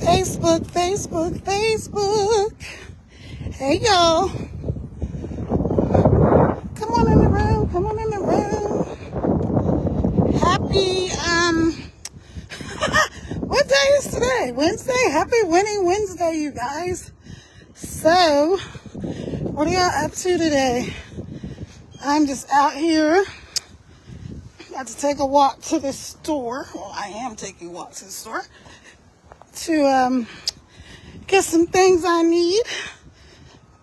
Facebook, Facebook, Facebook. Hey, y'all. Come on in the room. Come on in the room. Happy, what day is today? Wednesday? Happy Winning Wednesday, you guys. So, what are y'all up to today? I'm just out here. Got to take a walk to the store. Well, I am taking a walk to the store to get some things I need.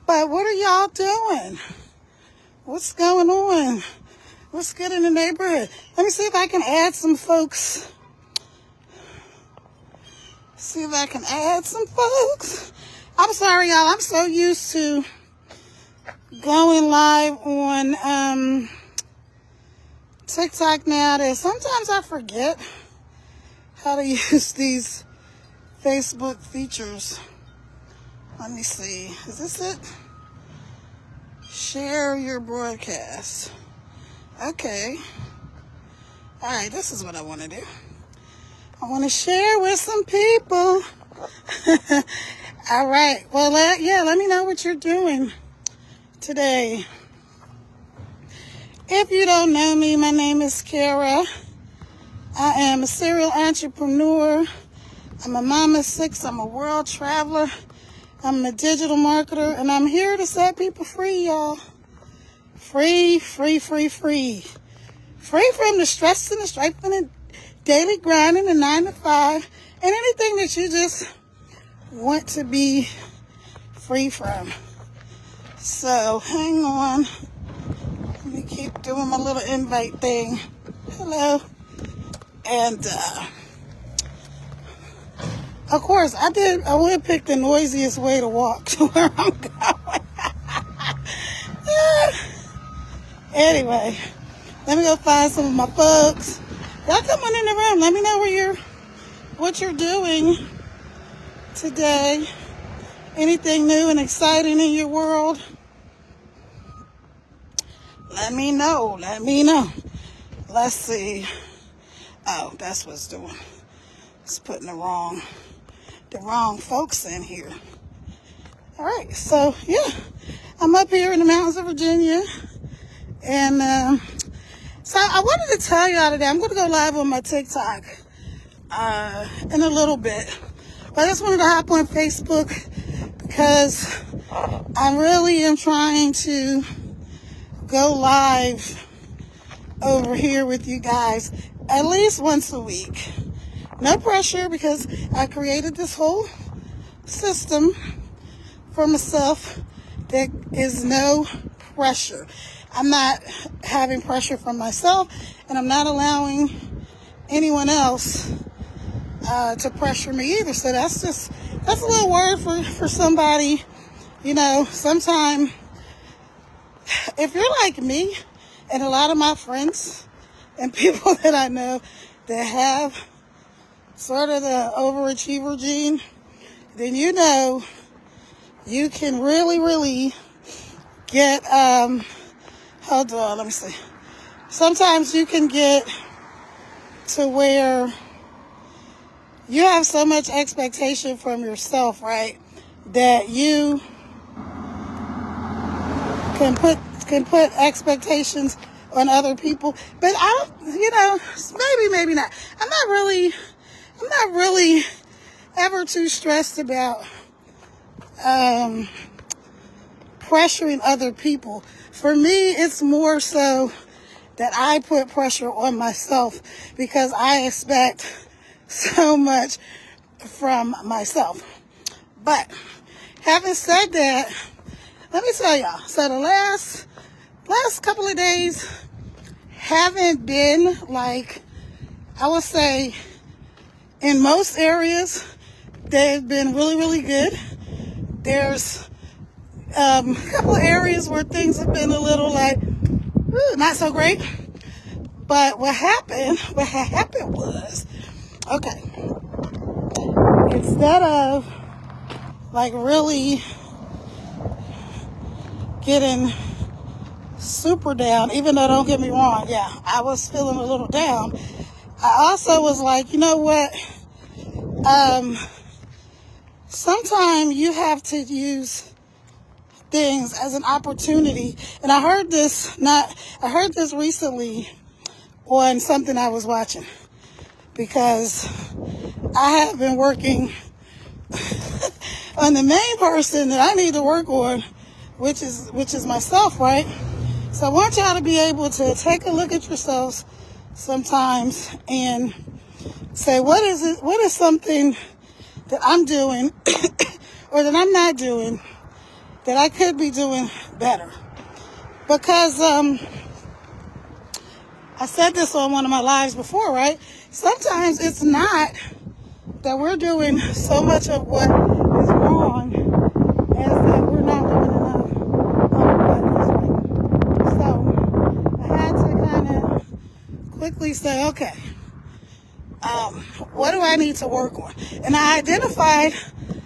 But what are y'all doing? What's going on? What's good in the neighborhood? Let me see if I can add some folks. See if I can add some folks. I'm sorry, y'all. I'm so used to going live on TikTok now that sometimes I forget how to use these Facebook features. Let me see. Is this it? Share your broadcast. Okay. All right, this is what I want to do. I want to share with some people. All right. Well, let me know what you're doing today. If you don't know me, my name is Kara. I am a serial entrepreneur. I'm a mama of 6. I'm a world traveler. I'm a digital marketer, and I'm here to set people free, y'all. Free, free, free, free. Free from the stress and the strife and the daily grind and the 9 to 5 and anything that you just want to be free from. So, hang on. Let me keep doing my little invite thing. Hello. And, of course, I would pick the noisiest way to walk to where I'm going. Anyway, let me go find some of my folks. Y'all come on in the room. Let me know what you're doing today. Anything new and exciting in your world? Let me know. Let me know. Let's see. Oh, that's what's doing. It's putting the wrong folks in here. All right, so yeah, I'm up here in the mountains of Virginia, and so I wanted to tell y'all today. I'm going to go live on my TikTok in a little bit, but I just wanted to hop on Facebook because I really am trying to go live over here with you guys at least once a week. No pressure, because I created this whole system for myself that is no pressure. I'm not having pressure from myself, and I'm not allowing anyone else to pressure me either. So that's a little word for somebody. You know, sometime if you're like me and a lot of my friends and people that I know that have sort of the overachiever gene, then you know you can really, really get, hold on, let me see. Sometimes you can get to where you have so much expectation from yourself, right, that you can put expectations on other people. But I don't, you know, maybe not. I'm not really ever too stressed about pressuring other people. For me, it's more so that I put pressure on myself because I expect so much from myself. But having said that, let me tell y'all. So the last couple of days haven't been like, I would say, in most areas, they've been really, really good. There's a couple of areas where things have been a little like, not so great. But what happened was, okay, instead of like really getting super down, even though, don't get me wrong, yeah, I was feeling a little down. I also was like, you know what, sometimes you have to use things as an opportunity. And I heard this recently on something I was watching, because I have been working on the main person that I need to work on, which is myself, right? So I want y'all to be able to take a look at yourselves sometimes and say, what is something that I'm doing or that I'm not doing that I could be doing better? Because I said this on one of my lives before, right? Sometimes it's not that we're doing so much of what is wrong as that we're not doing enough of what is right. So I had to kind of quickly say, okay, what do I need to work on? And I identified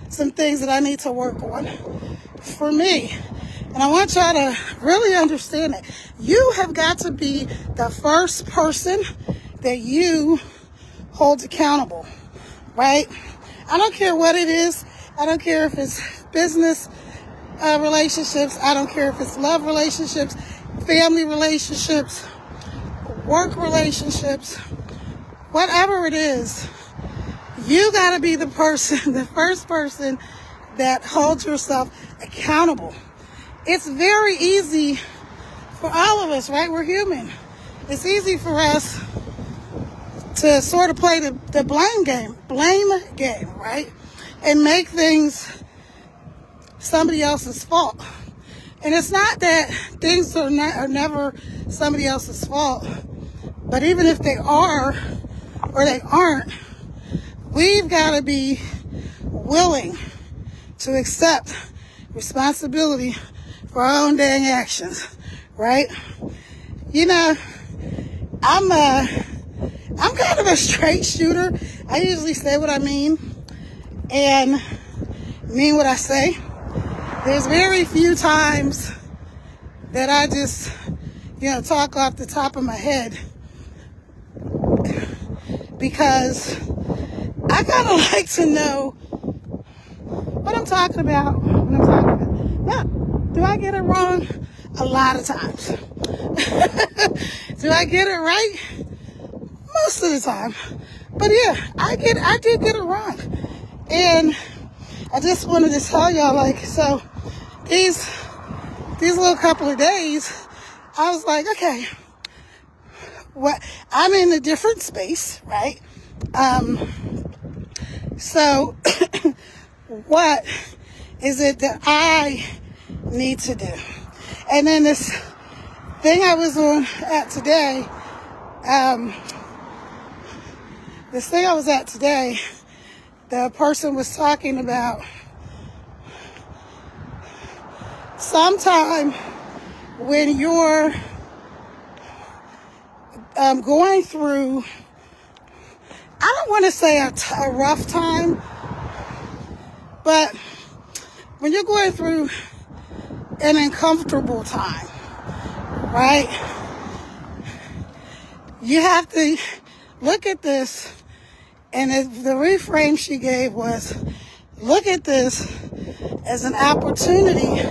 some things that I need to work on for me. And I want y'all to really understand that you have got to be the first person that you hold accountable, right? I don't care what it is. I don't care if it's business relationships. I don't care if it's love relationships, family relationships, work relationships, whatever it is. You got to be the person, the first person that holds yourself accountable. It's very easy for all of us, right? We're human. It's easy for us to sort of play the blame game, right? And make things somebody else's fault. And it's not that things are never somebody else's fault, but even if they are or they aren't, we've got to be willing to accept responsibility for our own dang actions, right? You know, I'm kind of a straight shooter. I usually say what I mean and mean what I say. There's very few times that I just, talk off the top of my head, because I kind of like to know what I'm talking about when I'm talking about. Now, do I get it wrong? A lot of times. Do I get it right? Most of the time. But yeah, I did get it wrong. And I just wanted to tell y'all, so these little couple of days, I was like, okay, I'm in a different space, right? So what is it that I need to do? And then this thing I was at today, the person was talking about sometime when you're going through, I don't want to say a rough time, but when you're going through an uncomfortable time, right? You have to look at this, and the reframe she gave was, look at this as an opportunity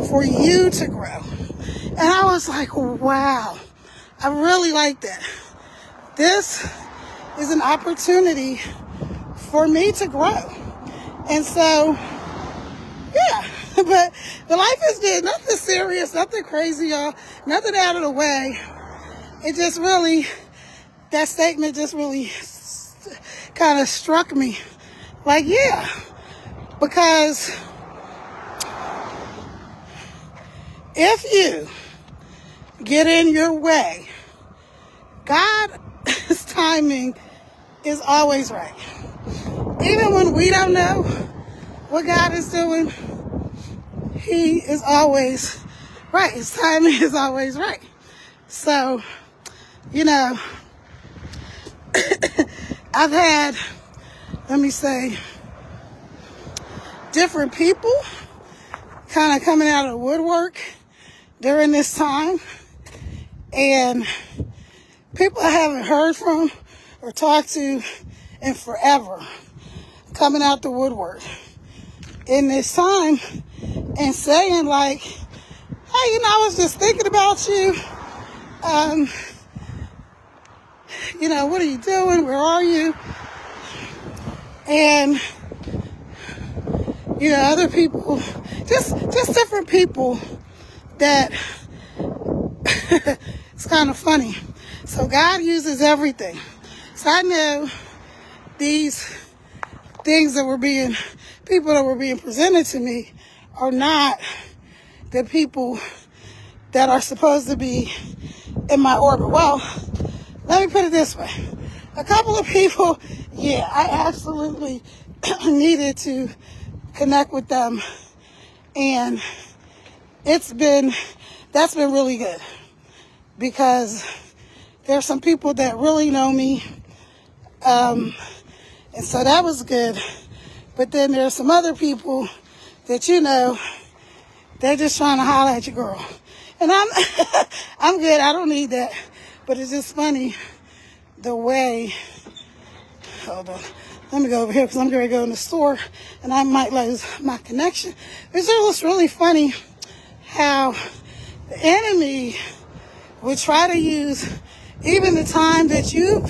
for you to grow. And I was like, wow, I really like that. This is an opportunity for me to grow. And so, yeah, but the life is good. Nothing serious, nothing crazy, y'all. Nothing out of the way. It just really, that statement just really kind of struck me. Like, yeah, because if you get in your way, God's timing is always right. Even when we don't know what God is doing, He is always right. His timing is always right. So, I've had, different people kind of coming out of the woodwork during this time. And people I haven't heard from or talked to in forever coming out the woodwork. in this time and saying like, hey, you know, I was just thinking about you. You know, what are you doing? Where are you? And, you know, other people, just different people that it's kind of funny. So God uses everything. So I know these things that were being, people that were being presented to me are not the people that are supposed to be in my orbit. Well, let me put it this way. A couple of people, yeah, I absolutely needed to connect with them. And that's been really good. Because there's some people that really know me. And so that was good. But then there's some other people that, you know, they're just trying to holler at your girl. And I'm good. I don't need that. But it's just funny the way, hold on, let me go over here because I'm going to go in the store and I might lose my connection. It's just really funny how the enemy would try to use even the time that you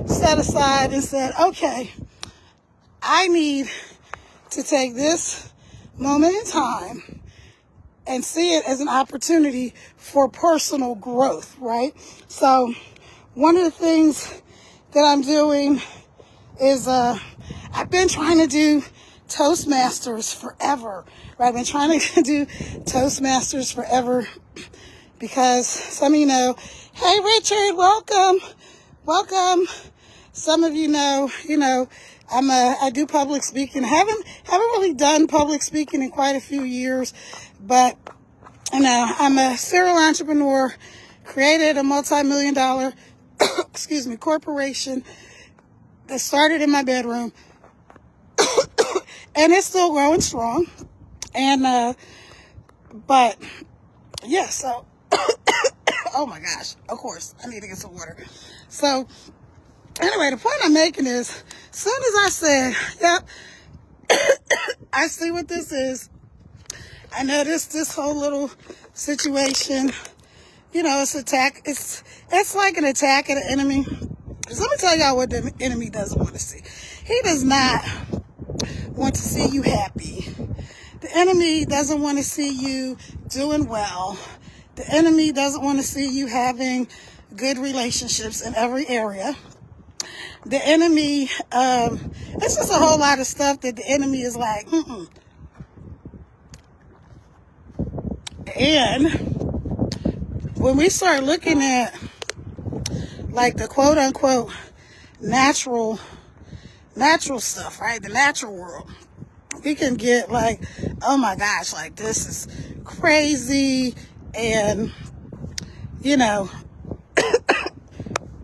set aside and said, okay, I need to take this moment in time and see it as an opportunity for personal growth, right? So one of the things that I'm doing is I've been trying to do Toastmasters forever, right? I've been trying to do Toastmasters forever because some of you know, hey Richard, welcome. Some of you know, I do public speaking. I haven't really done public speaking in quite a few years, but you know, I'm a serial entrepreneur, created a multi-million-dollar, corporation that started in my bedroom, and it's still growing strong. And but yeah, so oh my gosh, of course, I need to get some water. So anyway, the point I'm making is, as soon as I said, yep, I see what this is. I know this whole little situation, you know, it's like an attack of the enemy. So let me tell y'all what the enemy doesn't want to see. He does not want to see you happy. The enemy doesn't want to see you doing well. The enemy doesn't want to see you having good relationships in every area. The enemy, it's just a whole lot of stuff that the enemy is like, And when we start looking at like the quote unquote natural stuff, right? The natural world, we can get like, oh my gosh, like this is crazy. And, you know,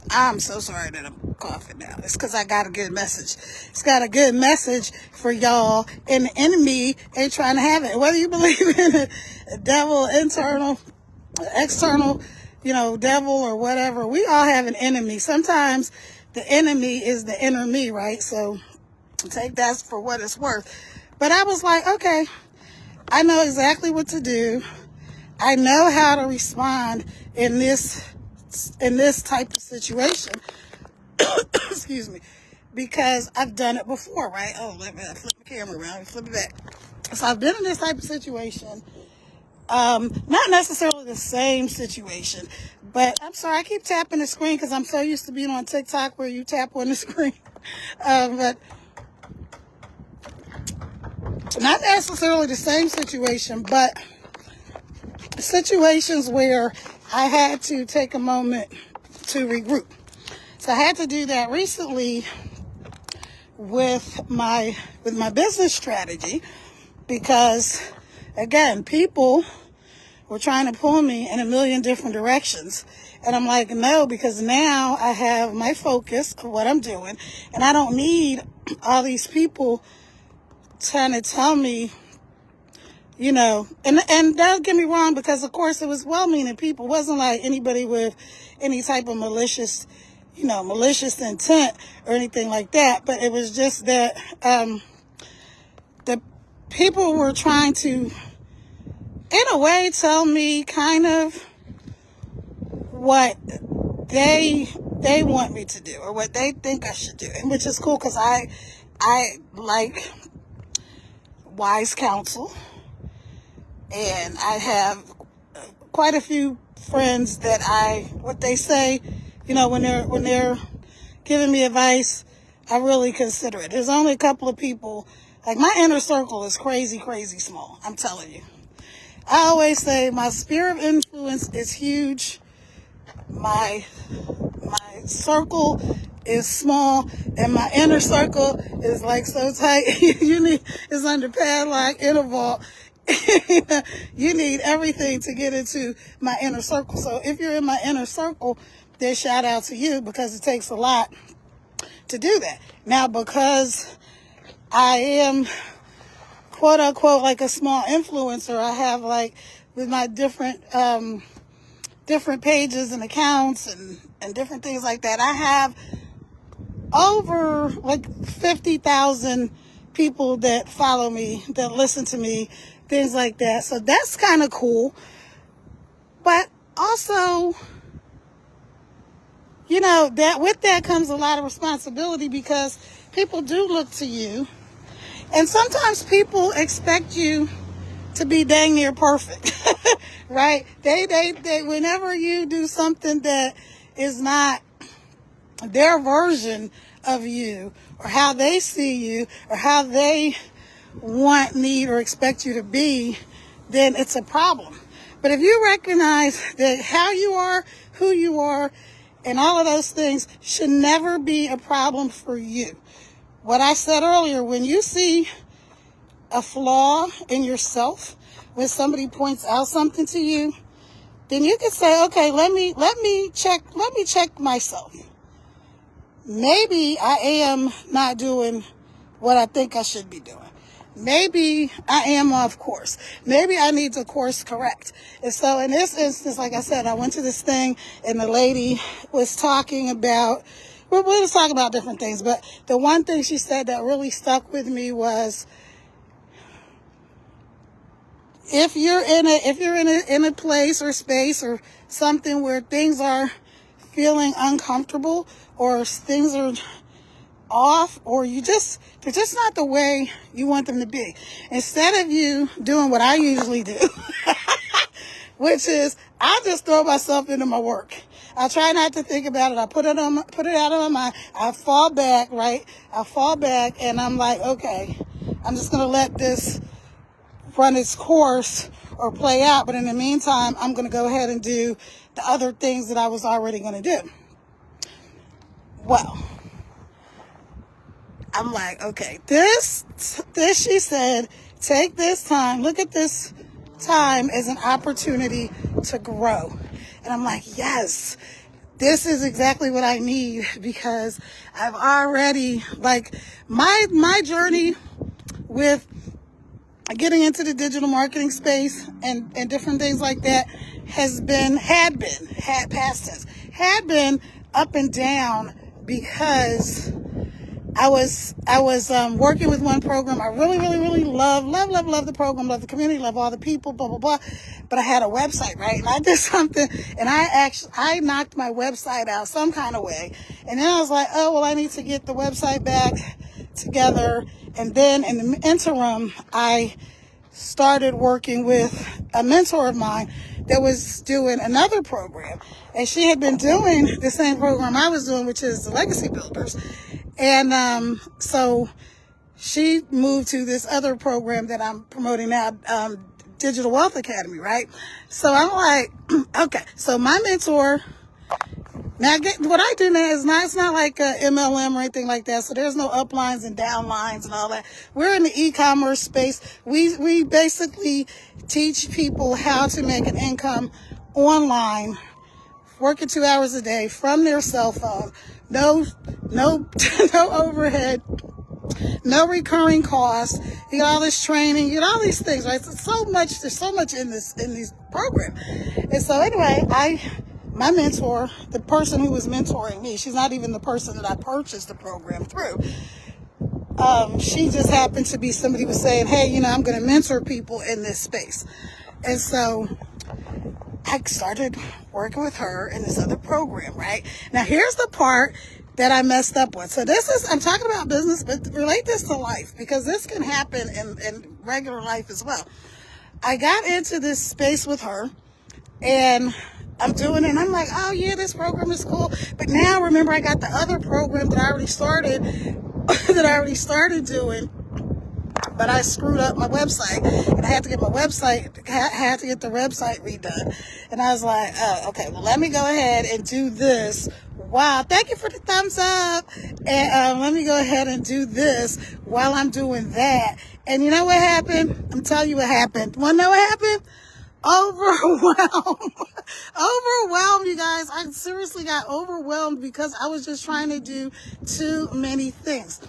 I'm so sorry that I'm coughing now. It's because I got a good message. It's got a good message for y'all, and the enemy ain't trying to have it. Whether you believe in a devil, internal, external, you know, devil or whatever, we all have an enemy. Sometimes the enemy is the inner me, right? So take that for what it's worth. But I was like, okay, I know exactly what to do. I know how to respond in this type of situation. Excuse me. Because I've done it before, right? Oh, let me flip the camera around. Let me flip it back. So I've been in this type of situation. Not necessarily the same situation, but I'm sorry, I keep tapping the screen because I'm so used to being on TikTok where you tap on the screen. But not necessarily the same situation, but situations where I had to take a moment to regroup. So I had to do that recently with my business strategy because, again, people were trying to pull me in a million different directions. And I'm like, no, because now I have my focus of what I'm doing, and I don't need all these people trying to tell me, you know, and don't get me wrong, because of course it was well-meaning people. It wasn't like anybody with any type of malicious intent or anything like that. But it was just that, people were trying to, in a way, tell me kind of what they want me to do or what they think I should do, and which is cool because I like wise counsel, and I have quite a few friends that what they say, when they're giving me advice, I really consider it. There's only a couple of people, like my inner circle is crazy, crazy small. I'm telling you. I always say my sphere of influence is huge. My circle is small, and my inner circle is like so tight. It's under padlock in a vault. You need everything to get into my inner circle. So if you're in my inner circle, then shout out to you, because it takes a lot to do that. Now, because I am quote unquote like a small influencer, I have like with my different pages and accounts and different things like that, I have over like 50,000 people that follow me, that listen to me, things like that. So that's kind of cool. But also, that with that comes a lot of responsibility, because people do look to you. And sometimes people expect you to be dang near perfect, right? They whenever you do something that is not their version of you, or how they see you, or how they want, need, or expect you to be, then it's a problem. But if you recognize that how you are, who you are, and all of those things should never be a problem for you. What I said earlier, when you see a flaw in yourself, when somebody points out something to you, then you can say, okay, let me check myself. Maybe I am not doing what I think I should be doing. Maybe I am off course. Maybe I need to course correct. And so in this instance, like I said, I went to this thing and the lady was talking about, we were talking about different things, but the one thing she said that really stuck with me was, if you're in a place or space or something where things are feeling uncomfortable, or things are off, or they're just not the way you want them to be, instead of you doing what I usually do, which is I just throw myself into my work. I try not to think about it. I put it out of my mind. I fall back, right? And I'm like, okay, I'm just gonna let this run its course or play out. But in the meantime, I'm going to go ahead and do the other things that I was already going to do. Well, I'm like, okay, this she said, take this time, look at this time as an opportunity to grow. And I'm like, yes, this is exactly what I need, because I've already, like, my journey with getting into the digital marketing space and different things like that had been up and down, because I was working with one program. I really love the program, love the community, love all the people, blah, blah, blah. But I had a website, right? And I did something, and I knocked my website out some kind of way. And then I was like, oh, well, I need to get the website back together. And then in the interim, I started working with a mentor of mine that was doing another program. And she had been doing the same program I was doing, which is the Legacy Builders. And so she moved to this other program that I'm promoting now, Digital Wealth Academy, right? So I'm like, okay, so my mentor, now what I do now it's not like a MLM or anything like that. So there's no uplines and downlines and all that. We're in the e-commerce space. We basically teach people how to make an income online, working 2 hours a day from their cell phone. No overhead, no recurring costs. You get all this training, you get all these things, right? There's so much in these programs. And so anyway, my mentor, the person who was mentoring me, she's not even the person that I purchased the program through. she just happened to be somebody who was saying, hey, you know, I'm going to mentor people in this space. And so I started working with her in this other program, right? Now, here's the part that I messed up with. So this is, I'm talking about business, but relate this to life, because this can happen in regular life as well. I got into this space with her, and I'm doing it, and I'm like, oh yeah, this program is cool. But now, remember, I got the other program that I already started, doing, but I screwed up my website, and I had to get the website redone. And I was like, oh, okay, well, let me go ahead and do this. Wow, thank you for the thumbs up. And let me go ahead and do this while I'm doing that. And you know what happened? I'm telling you what happened. Want to know what happened? Overwhelmed. Overwhelmed, you guys. I seriously got overwhelmed because I was just trying to do too many things.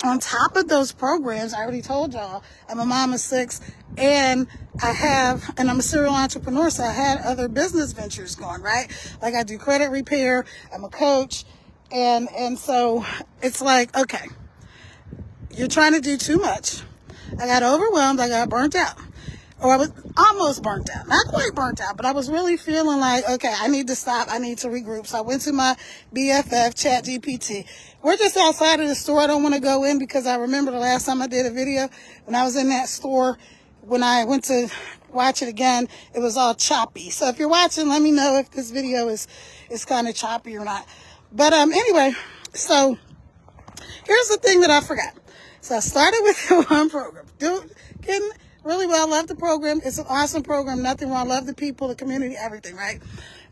On top of those programs, I already told y'all, I'm a mom of 6, and I'm a serial entrepreneur, so I had other business ventures going, right? Like I do credit repair, I'm a coach, and so it's like, okay, you're trying to do too much. I got overwhelmed, I got burnt out. Or I was almost burnt out. Not quite burnt out, but I was really feeling like, okay, I need to stop. I need to regroup. So I went to my BFF, ChatGPT. We're just outside of the store. I don't want to go in because I remember the last time I did a video, when I was in that store, when I went to watch it again, it was all choppy. So if you're watching, let me know if this video is kind of choppy or not. But anyway, so here's the thing that I forgot. So I started with the one program. Getting really well, love the program. It's an awesome program, nothing wrong. Love the people, the community, everything, right?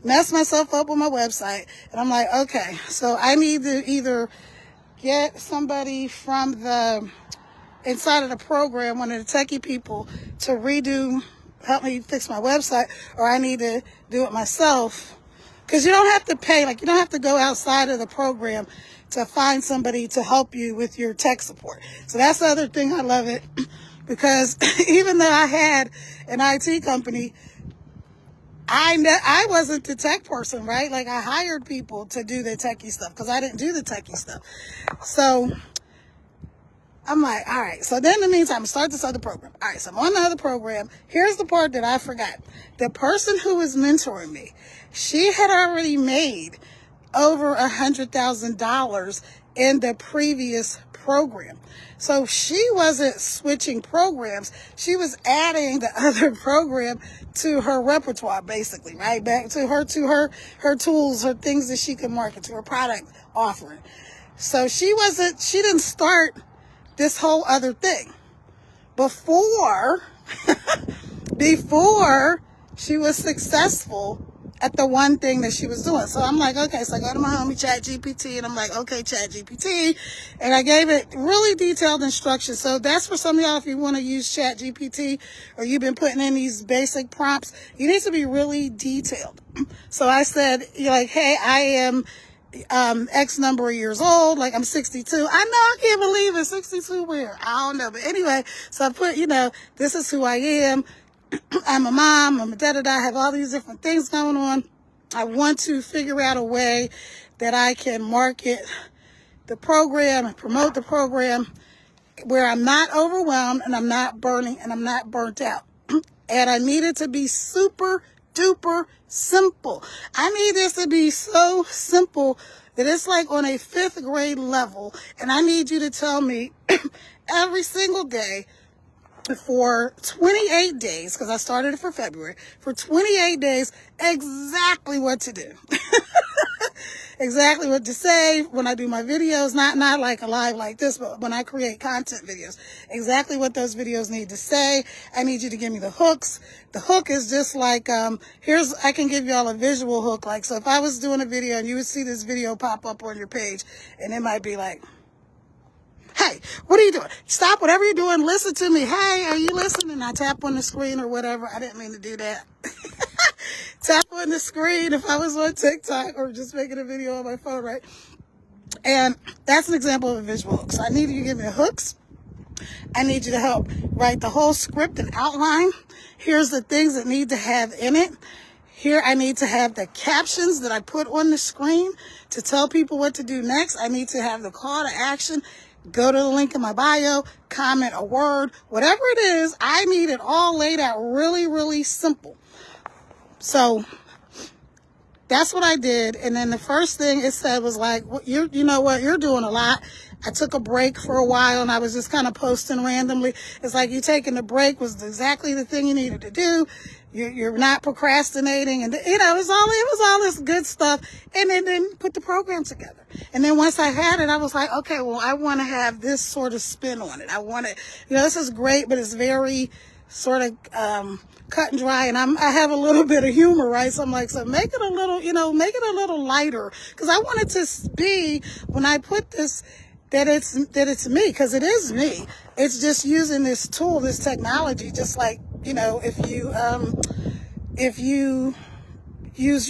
Messed myself up with my website, and I'm like, okay, so I need to either get somebody from the inside of the program, one of the techie people, to help me fix my website, or I need to do it myself. Because you don't have to pay, like you don't have to go outside of the program to find somebody to help you with your tech support. So that's the other thing I love it. Because even though I had an IT company, I wasn't the tech person, right? Like I hired people to do the techie stuff because I didn't do the techie stuff. So I'm like, all right. So then in the meantime, I start this other program. All right, so I'm on the other program. Here's the part that I forgot. The person who was mentoring me, she had already made over $100,000 in the previous program. So she wasn't switching programs. She was adding the other program to her repertoire, basically, right? Back to her tools, her things that she could market, to her product offering. So she didn't start this whole other thing before she was successful at the one thing that she was doing. So I'm like, okay, so I go to my homie ChatGPT, and I'm like, okay, ChatGPT, and I gave it really detailed instructions. So that's for some of y'all, if you want to use ChatGPT, or you've been putting in these basic prompts, you need to be really detailed. So I said, like, hey, I am X number of years old, like I'm 62. I know, I can't believe it. 62 where? I don't know. But anyway, so I put, this is who I am. I'm a mom, I'm a da-da-da, I have all these different things going on. I want to figure out a way that I can market the program and promote the program where I'm not overwhelmed and I'm not burning and I'm not burnt out. And I need it to be super duper simple. I need this to be so simple that it's like on a 5th grade level. And I need you to tell me every single day for 28 days, because I started it for February, for 28 days, exactly what to do. Exactly what to say when I do my videos, not like a live like this, but when I create content videos, exactly what those videos need to say. I need you to give me the hooks. The hook is just like, I can give y'all a visual hook. Like, so if I was doing a video and you would see this video pop up on your page, and it might be like, hey, what are you doing? Stop whatever you're doing. Listen to me. Hey, are you listening? I tap on the screen or whatever. I didn't mean to do that. Tap on the screen if I was on TikTok or just making a video on my phone, right? And that's an example of a visual hook. So I need you to give me the hooks. I need you to help write the whole script and outline. Here's the things that need to have in it. Here, I need to have the captions that I put on the screen to tell people what to do next. I need to have the call to action. Go to the link in my bio, comment a word, whatever it is. I need it all laid out really, really simple. So that's what I did. And then the first thing it said was like, you know what, you're doing a lot. I took a break for a while and I was just kind of posting randomly. It's like you taking the break was exactly the thing you needed to do. You're not procrastinating, and it was all this good stuff. And then put the program together. And then once I had it, I was like, okay, well, I want to have this sort of spin on it. I want to, this is great, but it's very sort of cut and dry, and I have a little bit of humor, right? So I'm like, so make it a little, make it a little lighter, because I want it to be, when I put this, that it's me, because it is me. It's just using this tool, this technology, just like, if you use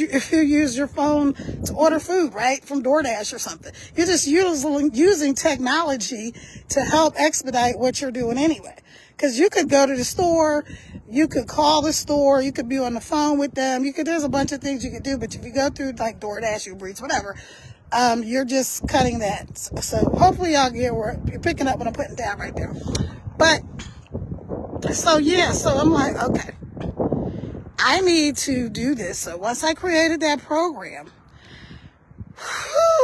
your phone to order food, right, from DoorDash or something. You're just using technology to help expedite what you're doing anyway. Because you could go to the store, you could call the store, you could be on the phone with them, there's a bunch of things you could do, but if you go through like DoorDash, Uber Eats, whatever, you're just cutting that. So hopefully y'all get where you're picking up what I'm putting down right there. But, so I'm like, okay, I need to do this. So once I created that program,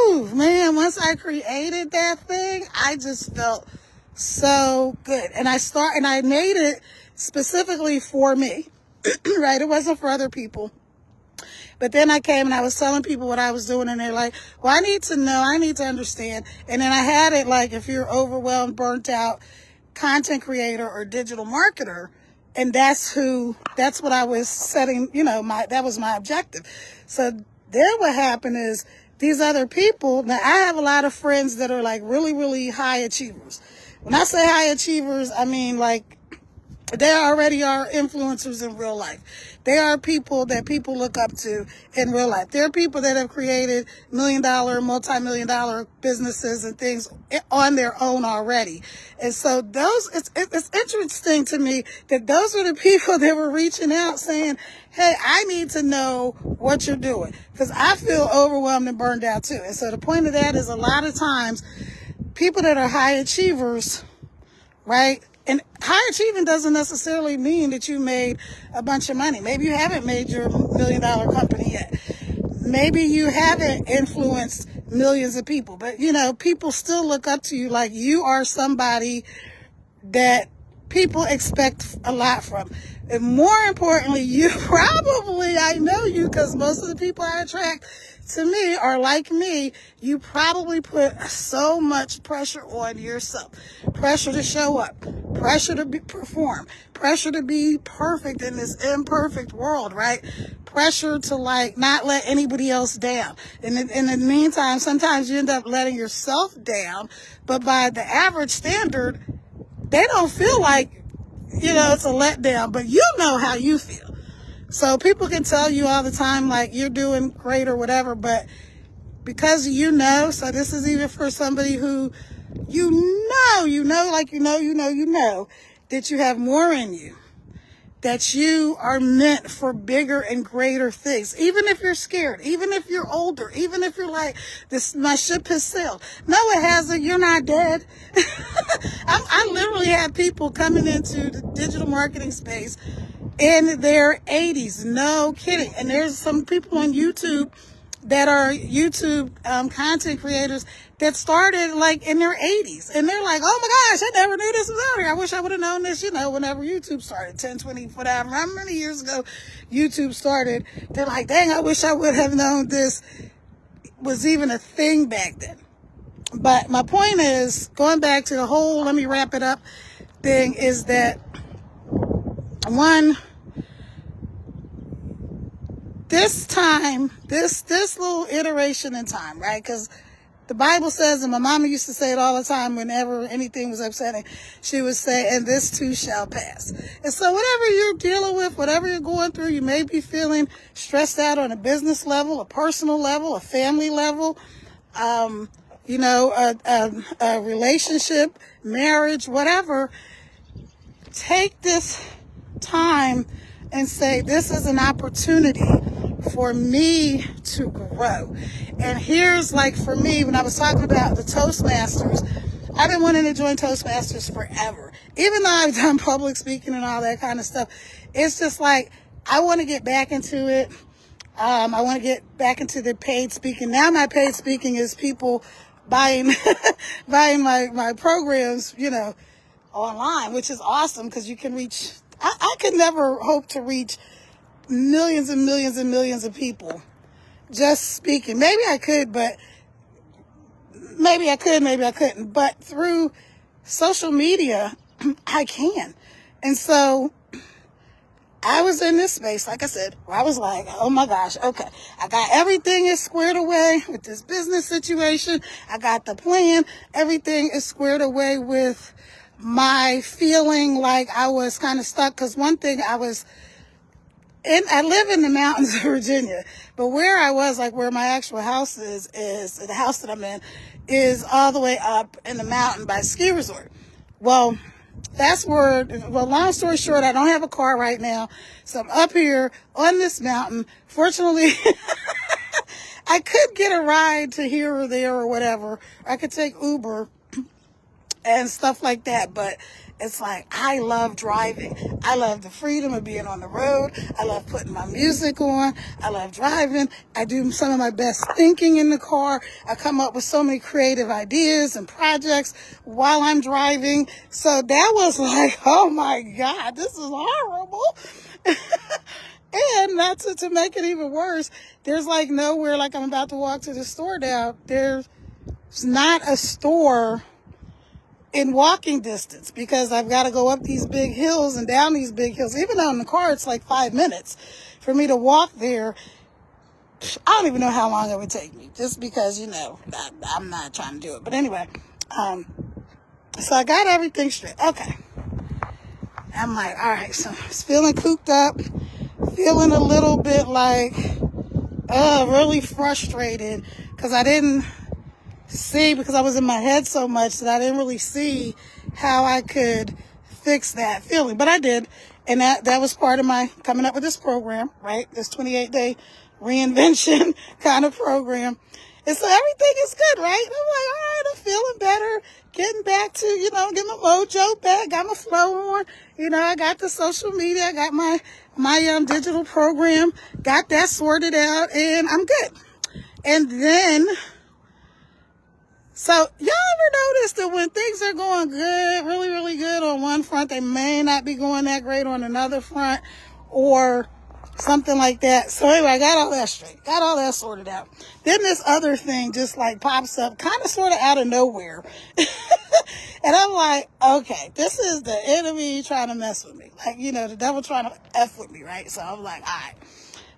once I created that thing, I just felt so good. And I made it specifically for me, right? It wasn't for other people. But then I came and I was telling people what I was doing, and they're like, well, I need to know, I need to understand. And then I had it like, if you're overwhelmed, burnt out, content creator or digital marketer, and that's what I was setting, that was my objective. So then what happened is these other people, now I have a lot of friends that are like really, really high achievers. When I say high achievers, I mean like they already are influencers in real life. They are people that people look up to in real life. There are people that have created $1 million, multi-million-dollar businesses and things on their own already. And so it's interesting to me that those are the people that were reaching out saying, hey, I need to know what you're doing, because I feel overwhelmed and burned out too. And so the point of that is, a lot of times people that are high achievers, right? And high achieving doesn't necessarily mean that you made a bunch of money. Maybe you haven't made your $1 million company yet. Maybe you haven't influenced millions of people. But, people still look up to you like you are somebody that people expect a lot from. And more importantly, I know you, because most of the people I attract to me are like me. You probably put so much pressure on yourself. Pressure to show up, pressure to perform, pressure to be perfect in this imperfect world, right? Pressure to like not let anybody else down. And in the meantime, sometimes you end up letting yourself down, but by the average standard, they don't feel like, it's a letdown, but you know how you feel. So people can tell you all the time, like, you're doing great or whatever, but because so this is even for somebody who, that you have more in you, that you are meant for bigger and greater things. Even if you're scared, even if you're older, even if you're like, my ship has sailed. No, it hasn't. You're not dead. I literally have people coming into the digital marketing space in their 80s. No kidding. And there's some people on YouTube that are YouTube content creators that started like in their 80s. And they're like, oh my gosh, I never knew this was out here. I wish I would have known this, whenever YouTube started, 10, 20, whatever, how many years ago YouTube started. They're like, dang, I wish I would have known this was even a thing back then. But my point is, going back to the whole, let me wrap it up thing, is that this time, this little iteration in time, right? Because the Bible says, and my mama used to say it all the time whenever anything was upsetting, she would say, and this too shall pass. And so whatever you're dealing with, whatever you're going through, you may be feeling stressed out on a business level, a personal level, a family level, a relationship, marriage, whatever. Take this time and say, this is an opportunity for me to grow. And here's like, for me, when I was talking about the Toastmasters, I've been wanting to join Toastmasters forever. Even though I've done public speaking and all that kind of stuff, it's just like, I want to get back into it. I want to get back into the paid speaking. Now my paid speaking is people buying, buying my programs, you know, online, which is awesome because you can reach, I could never hope to reach millions and millions and millions of people just speaking. Maybe I could, but maybe I could, maybe I couldn't. But through social media, I can. And so I was in this space, like I said, where I was like, oh my gosh, okay, I got everything is squared away with this business situation. I got the plan. Everything is squared away with my feeling like I was kind of stuck. Because one thing I live in the mountains of Virginia, but where I was, like where my actual house is the house that I'm in, is all the way up in the mountain by ski resort. Well, long story short, I don't have a car right now. So I'm up here on this mountain. Fortunately, I could get a ride to here or there or whatever. I could take Uber and stuff like that, but it's like, I love driving. I love the freedom of being on the road. I love putting my music on. I love driving. I do some of my best thinking in the car. I come up with so many creative ideas and projects while I'm driving. So that was like, oh my God, this is horrible. And not to make it even worse, there's like nowhere, like I'm about to walk to the store now, there's not a store in walking distance because I've got to go up these big hills and down these big hills. Even though in the car it's like 5 minutes for me to walk there. I don't even know how long it would take me, just because, you know, I'm not trying to do it. But anyway, so I got everything straight. Okay. I'm like, all right, so I was feeling cooped up, feeling a little bit like, really frustrated because I didn't see, because I was in my head so much that I didn't really see how I could fix that feeling. But I did. And that was part of my coming up with this program, right? This 28-day reinvention kind of program. And so everything is good, right? And I'm like, all right, I'm feeling better, getting back to, you know, getting my mojo back, got my flow on. You know, I got the social media, I got my digital program, got that sorted out, and I'm good. And then, so y'all ever notice that when things are going good, really, really good on one front, they may not be going that great on another front or something like that? So anyway, I got all that straight, got all that sorted out. Then this other thing just like pops up kind of sort of out of nowhere. And I'm like, okay, this is the enemy trying to mess with me. Like, you know, the devil trying to F with me, right? So I'm like, all right.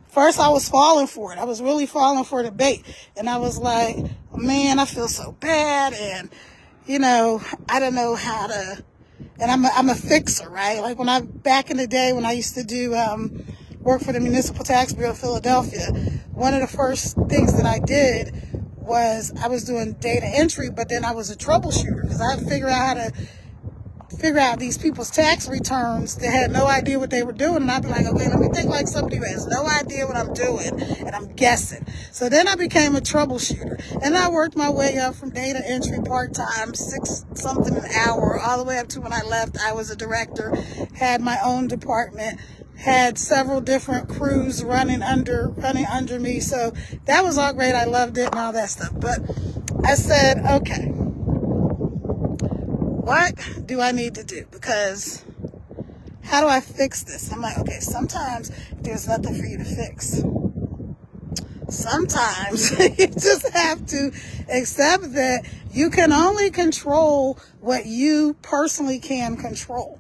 First, I was falling for it. I was really falling for the bait. And I was like, man, I feel so bad. And, you know, I don't know how to, and I'm a fixer, right? Like back in the day when I used to do, work for the Municipal Tax Bureau of Philadelphia, one of the first things that I did was I was doing data entry, but then I was a troubleshooter because I had to figure out how to figure out these people's tax returns that had no idea what they were doing. And I'd be like, okay, let me think like somebody who has no idea what I'm doing, and I'm guessing. So then I became a troubleshooter, and I worked my way up from data entry part-time, $6 something an hour, all the way up to when I left. I was a director, had my own department, had several different crews running under me. So that was all great. I loved it and all that stuff. But I said, okay, what do I need to do? Because how do I fix this? I'm like, okay, sometimes there's nothing for you to fix. Sometimes you just have to accept that you can only control what you personally can control.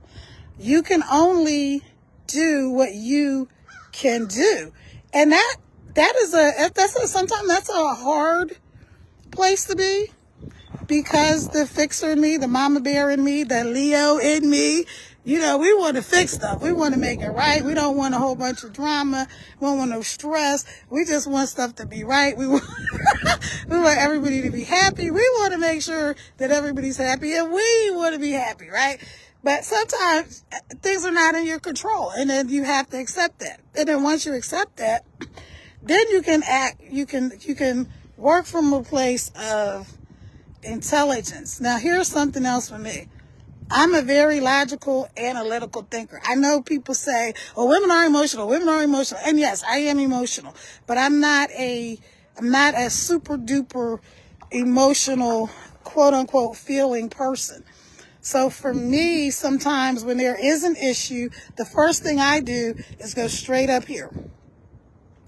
You can only do what you can do. And sometimes that's a hard place to be, because the fixer in me, the mama bear in me, the Leo in me, you know, we want to fix stuff. We want to make it right. We don't want a whole bunch of drama. We don't want no stress. We just want stuff to be right. We want everybody to be happy. We want to make sure that everybody's happy, and we want to be happy, right? But sometimes things are not in your control, and then you have to accept that. And then once you accept that, then you can act, you can work from a place of intelligence. Now, here's something else for me. I'm a very logical, analytical thinker. I know people say, "Oh, women are emotional. Women are emotional." And yes, I am emotional, but I'm not a super duper emotional, quote unquote, feeling person. So for me, sometimes when there is an issue, the first thing I do is go straight up here.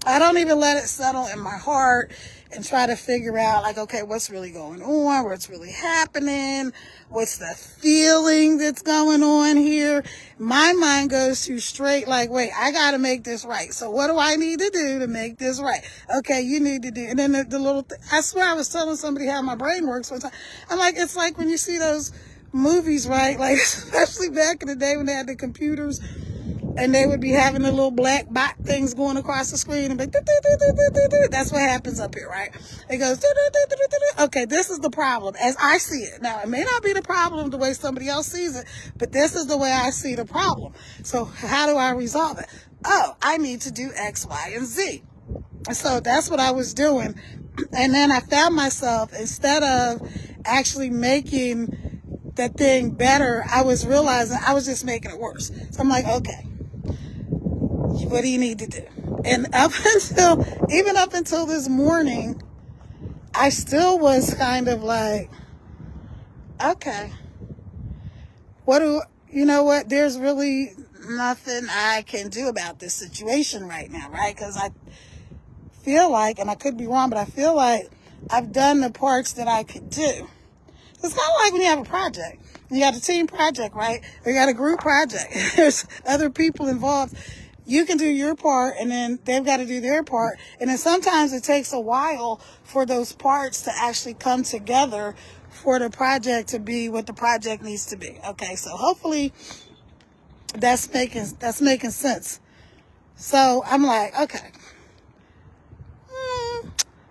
I don't even let it settle in my heart and try to figure out, like, okay, what's really going on? What's really happening? What's the feeling that's going on here? My mind goes to straight, like, wait, I got to make this right. So what do I need to do to make this right? Okay, you need to do, and then the little, I swear I was telling somebody how my brain works one time. I'm like, it's like when you see those movies, right? Like, especially back in the day when they had the computers, and they would be having the little black bot things going across the screen and be, that's what happens up here, right? It goes, okay, this is the problem as I see it. Now, it may not be the problem the way somebody else sees it, but this is the way I see the problem. So how do I resolve it? Oh, I need to do X, Y, and Z. So that's what I was doing. And then I found myself, instead of actually making the thing better, I was realizing I was just making it worse. So I'm like, okay, what do you need to do? And even up until this morning, I still was kind of like, okay, you know what? There's really nothing I can do about this situation right now, right? Because I feel like, and I could be wrong, but I feel like I've done the parts that I could do. It's kind of like when you have a project. You got a team project, right? Or you got a group project. There's other people involved. You can do your part, and then they've got to do their part. And then sometimes it takes a while for those parts to actually come together for the project to be what the project needs to be. Okay, so hopefully that's making sense. So I'm like, okay,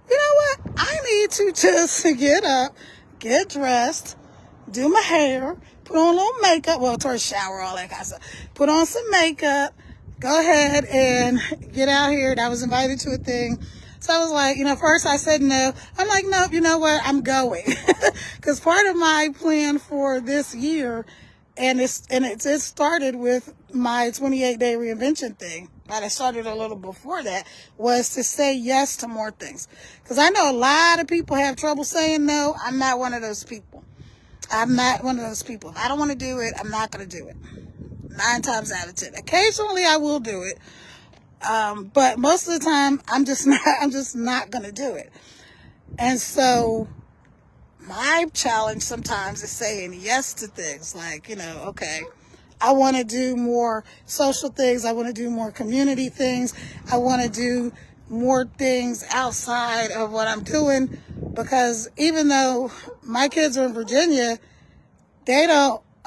you know what? I need to just get up, get dressed, do my hair, put on a little makeup, well, towards shower, all that kind of stuff. Put on some makeup, go ahead and get out here. And I was invited to a thing. So I was like, first I said no. I'm like, no, you know what? I'm going. Because part of my plan for this year, and it started with my 28-day reinvention thing, but I started a little before that, was to say yes to more things. Because I know a lot of people have trouble saying no. I'm not one of those people. If I don't want to do it, I'm not going to do it. 9 times out of 10. Occasionally I will do it. But most of the time I'm just not going to do it. And so my challenge sometimes is saying yes to things like, okay, I want to do more social things. I want to do more community things. I want to do more things outside of what I'm doing, because even though my kids are in Virginia,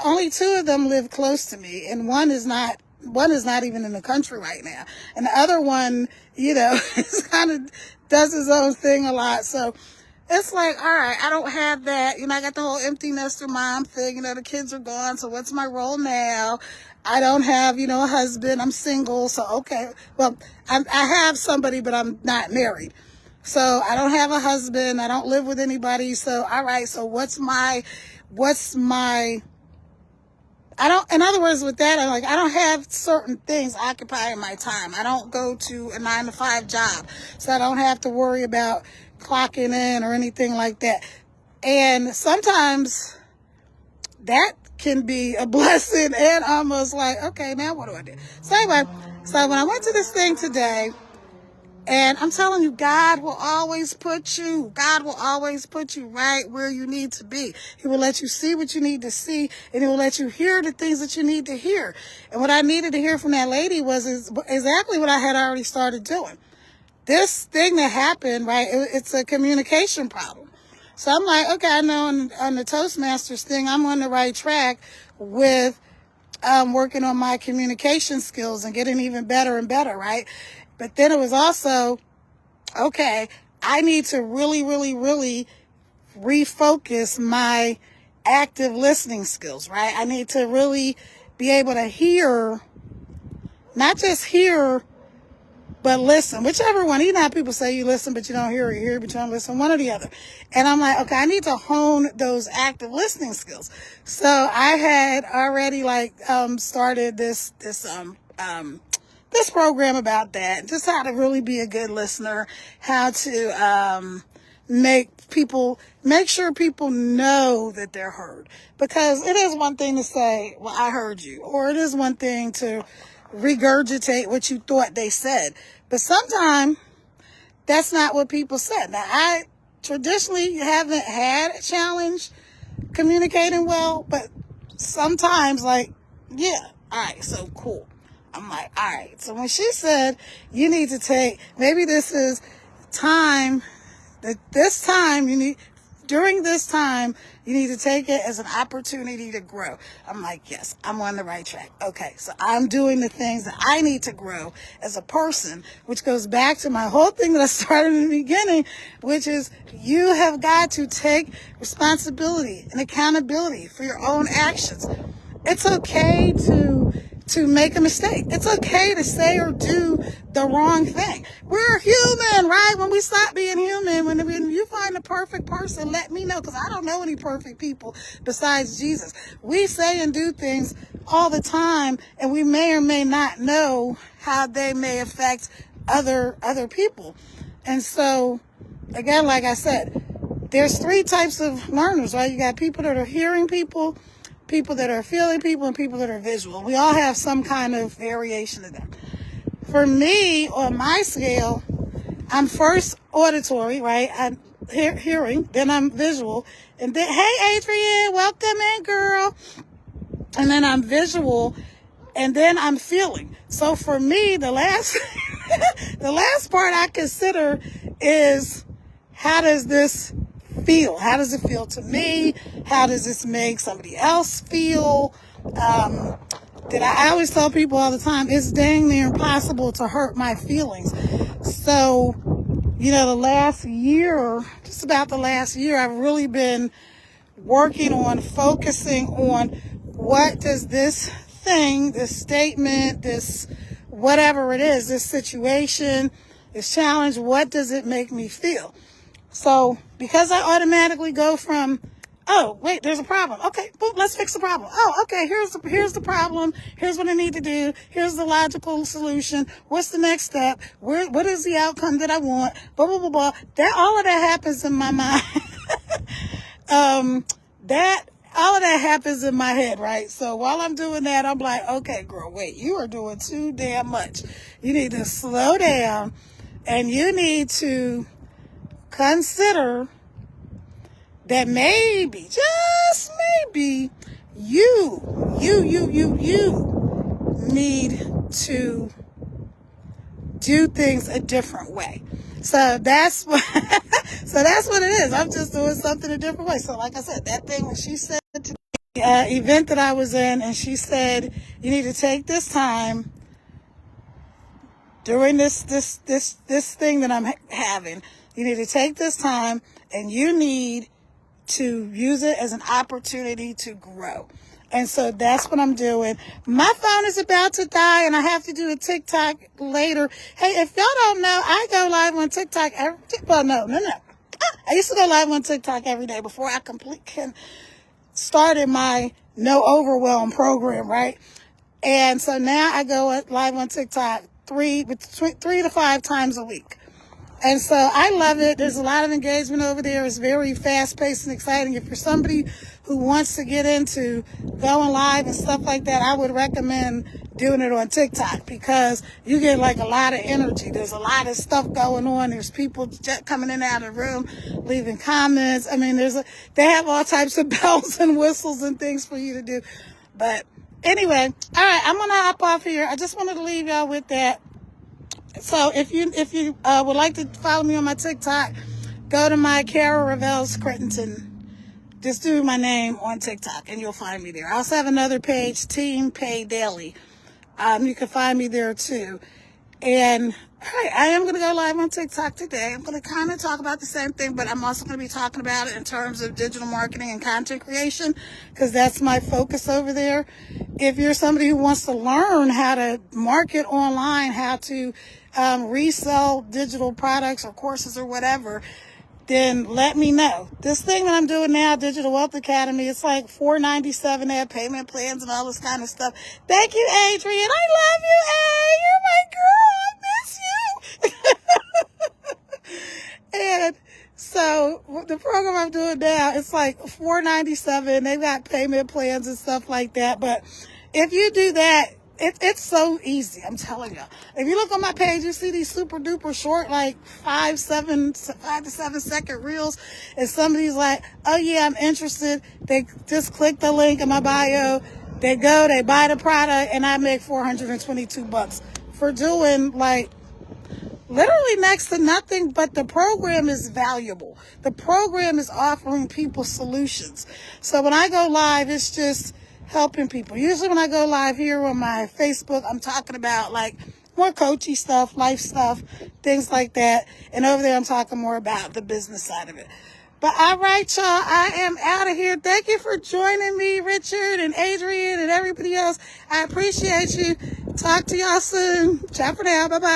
only 2 of them live close to me, and one is not even in the country right now. And the other one, is kind of does his own thing a lot. So it's like, all right, I don't have that. I got the whole empty nester mom thing. The kids are gone. So what's my role now? I don't have, a husband. I'm single. So, okay. Well, I have somebody, but I'm not married. So I don't have a husband. I don't live with anybody. So, all right. So in other words, with that, I don't have certain things occupying my time. I don't go to a 9-to-5 job, so I don't have to worry about clocking in or anything like that. And sometimes that can be a blessing and almost like, okay, now what do I do? So anyway, when I went to this thing today, and I'm telling you, God will always put you right where you need to be. He will let you see what you need to see, and He will let you hear the things that you need to hear. And what I needed to hear from that lady was exactly what I had already started doing. This thing that happened, right, it's a communication problem. So I'm like, okay, I know on the Toastmasters thing, I'm on the right track with working on my communication skills and getting even better and better, right? But then it was also, okay, I need to really, really, really refocus my active listening skills, right? I need to really be able to hear, not just hear but listen, whichever one. You know how people say you listen, but you don't hear, or you hear, but you don't listen, one or the other. And I'm like, okay, I need to hone those active listening skills. So I had already started this program about that, just how to really be a good listener, how to make sure people know that they're heard. Because it is one thing to say, well, I heard you, or it is one thing to regurgitate what you thought they said. But sometimes that's not what people said. Now, I traditionally haven't had a challenge communicating well, but sometimes yeah, all right, so cool. I'm like, all right. So when she said, you need to take, maybe this is time, that this time during this time, you need to take it as an opportunity to grow. I'm like, yes, I'm on the right track. Okay, so I'm doing the things that I need to grow as a person, which goes back to my whole thing that I started in the beginning, which is you have got to take responsibility and accountability for your own actions. It's okay to make a mistake. It's okay to say or do the wrong thing. We're human, right? When we stop being human, when you find the perfect person, let me know, because I don't know any perfect people besides Jesus. We say and do things all the time, and we may or may not know how they may affect other people. And so, again, like I said, there's 3 types of learners, right? You got people that are hearing people that are feeling people, and people that are visual. We all have some kind of variation of them. For me, on my scale, I'm first auditory, right? I'm hearing, then I'm visual, and then, hey, Adrienne, welcome in, girl. And then I'm visual, and then I'm feeling. So for me, the last part I consider is, how does this feel? How does it feel to me? How does this make somebody else feel? I always tell people all the time, it's dang near impossible to hurt my feelings. So, the last year, just about the last year, I've really been working on focusing on, what does this thing, this statement, this whatever it is, this situation, this challenge, what does it make me feel? So, because I automatically go from, oh, wait, there's a problem. Okay, boom, let's fix the problem. Oh, okay, here's the problem. Here's what I need to do. Here's the logical solution. What's the next step? What is the outcome that I want? Blah, blah, blah, blah. All of that happens in my mind. All of that happens in my head, right? So while I'm doing that, I'm like, okay, girl, wait, you are doing too damn much. You need to slow down, and you need to consider that maybe, just maybe, you need to do things a different way. So that's what it is. I'm just doing something a different way. So like I said, that thing when she said to the event that I was in, and she said, you need to take this time during this thing that I'm having. You need to take this time, and you need to use it as an opportunity to grow. And so that's what I'm doing. My phone is about to die, and I have to do a TikTok later. Hey, if y'all don't know, I go live on TikTok I used to go live on TikTok every day before I started my No Overwhelm program, right? And so now I go live on TikTok 3 to 5 times a week. And so I love it. There's a lot of engagement over there. It's very fast-paced and exciting. If you're somebody who wants to get into going live and stuff like that, I would recommend doing it on TikTok, because you get a lot of energy. There's a lot of stuff going on. There's people coming in and out of the room, leaving comments. I mean, they have all types of bells and whistles and things for you to do. But anyway, all right, I'm going to hop off here. I just wanted to leave y'all with that. So if you would like to follow me on my TikTok, go to my Cara Revels Crittenton. Just do my name on TikTok and you'll find me there. I also have another page, Team Pay Daily. You can find me there too. And I am going to go live on TikTok today. I'm going to kind of talk about the same thing, but I'm also going to be talking about it in terms of digital marketing and content creation, because that's my focus over there. If you're somebody who wants to learn how to market online, how to resell digital products or courses or whatever, then let me know. This thing that I'm doing now, Digital Wealth Academy, it's like $4.97. They have payment plans and all this kind of stuff. Thank you, Adrian. I love you, A. You're my girl. I miss you. And so the program I'm doing now, it's like $4.97. They've got payment plans and stuff like that. But if you do that, it's so easy. I'm telling you. If you look on my page, you see these super duper short, like 5 to 7 second reels. And somebody's like, oh yeah, I'm interested. They just click the link in my bio. They go, they buy the product, and I make $422 for doing like literally next to nothing, but the program is valuable. The program is offering people solutions. So when I go live, it's just helping people. Usually when I go live here on my Facebook, I'm talking about like more coachy stuff, life stuff, things like that. And over there, I'm talking more about the business side of it. But all right, y'all, I am out of here. Thank you for joining me, Richard and Adrian and everybody else. I appreciate you. Talk to y'all soon. Ciao for now. Bye-bye.